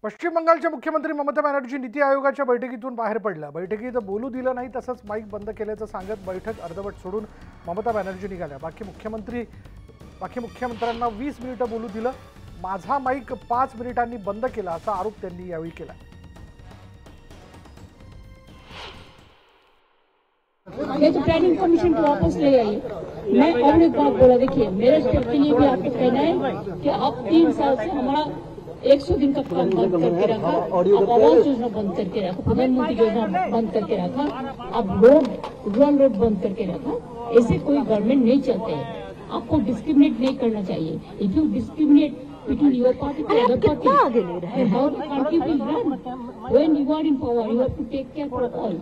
पश्चिम बंगालचे मुख्यमंत्री ममता बॅनर्जी नीती आयोगाच्या बैठकीतून बाहेर पडल्या। बैठकीत बोलू दिलं नाही, तसंच माईक बंद केल्याचं सांगत बैठक अर्धवट सोडून ममता बॅनर्जी निघाल्या। बाकी मुख्यमंत्र्यांना 20 मिनिटं बोलू दिलं, माझा माईक 5 मिनिटांनी बंद केला असा आरोप त्यांनी यावेळी केला। ये तो प्लानिंग कमीशन को वापस ले आइए। मैं और एक बात बोला, देखिए मेरे स्टेट के लिए भी आपको कहना है कि आप 3 साल से हमारा 100 दिन का काम बंद करके रखा, आप आवास योजना बंद करके रखा, प्रधानमंत्री योजना बंद करके रखा, आप रूरल रोड बंद करके रखा। ऐसे कोई गवर्नमेंट नहीं चलते हैं। आपको डिस्क्रिमिनेट नहीं करना चाहिए। If you discriminate between your party and other party, then how the country will run? When you are in power, you have to take care for all.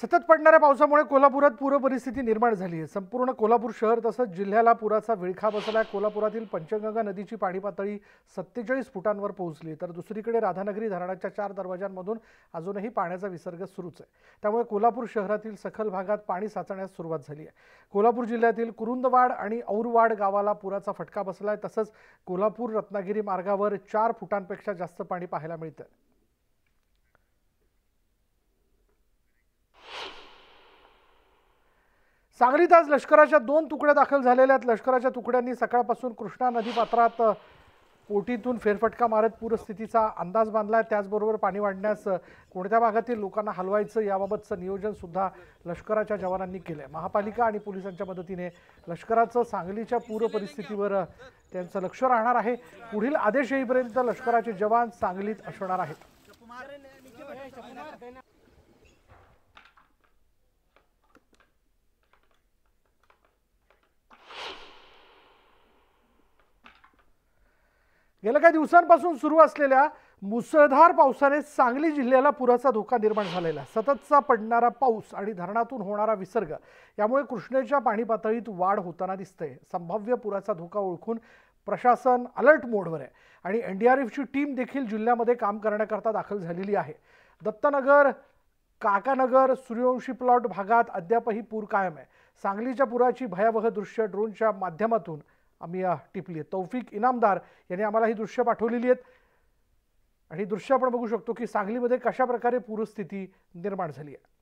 सतत पडणाऱ्या पावसामुळे कोल्हापुरात पूर परिस्थिती निर्माण झाली आहे। संपूर्ण कोल्हापूर शहर तसंच जिल्ह्याला पुराचा विळखा बसलाय। कोल्हापुरातील पंचगंगा नदीची पाणी पातळी 47 फुटांवर पोहोचली, तर दुसरीकडे राधानगरी धरणाच्या 4 दरवाजांमधून अजूनही पाण्याचा विसर्ग सुरूच आहे। त्यामुळे कोल्हापूर शहरातील सखल भागात पाणी साचण्यास सुरुवात झाली आहे। कोल्हापूर जिल्ह्यातील कुरुंदवाड आणि औरवाड गावाला पुराचा फटका बसलाय, तसंच कोल्हापूर रत्नागिरी मार्गावर 4 फुटांपेक्षा जास्त पाणी पाहायला मिळतं। सांगलीत आज लष्कराच्या 2 तुकड्या दाखल झालेल्या आहेत। लष्कराच्या तुकड्यांनी सकाळपासून कृष्णा नदी पात्रात बोटीतून फेरफटका मारत पूरस्थितीचा अंदाज बांधलाय। त्याचबरोबर पाणी वाढण्यास कोणत्या भागातील लोकांना हलवायचं याबाबतचं नियोजन सुद्धा लष्कराच्या जवानांनी केलंय। महापालिका आणि पोलिसांच्या मदतीने लष्कराचं सांगलीच्या पूर परिस्थितीवर त्यांचं लक्ष राहणार आहे। पुढील आदेश येईपर्यंत लष्कराचे जवान सांगलीत असणार आहेत। गेल्या काही दिवसांपासून सुरू असलेल्या मुसळधार पावसाने सांगली जिल्ह्याला पुराचा धोका निर्माण झालेला आहे। सततचा पडणारा पाऊस आणि धरणातून होणारा विसर्ग यामुळे कृष्णेच्या पाणी पातळीत वाढ होताना दिसते। संभाव्य पुराचा धोका ओळखून प्रशासन अलर्ट मोडवर आहे आणि एनडीआरएफची टीम देखील जिल्ह्यामध्ये काम करण्याकरता दाखल झालेली आहे। दत्तनगर, काकानगर, सूर्यवंशी प्लॉट भागात अद्यापही पूर कायम आहे। सांगलीच्या पुराची भयावह दृश्य ड्रोनच्या माध्यमातून आम्ही टिपली आहेत। तौफिक इनामदार यांनी आम्हाला ही दृश्य पाठवलेली आहेत आणि दृश्य आपण बघू शकतो की सांगलीमध्ये कशा प्रकारे पूरस्थिती निर्माण झाली आहे।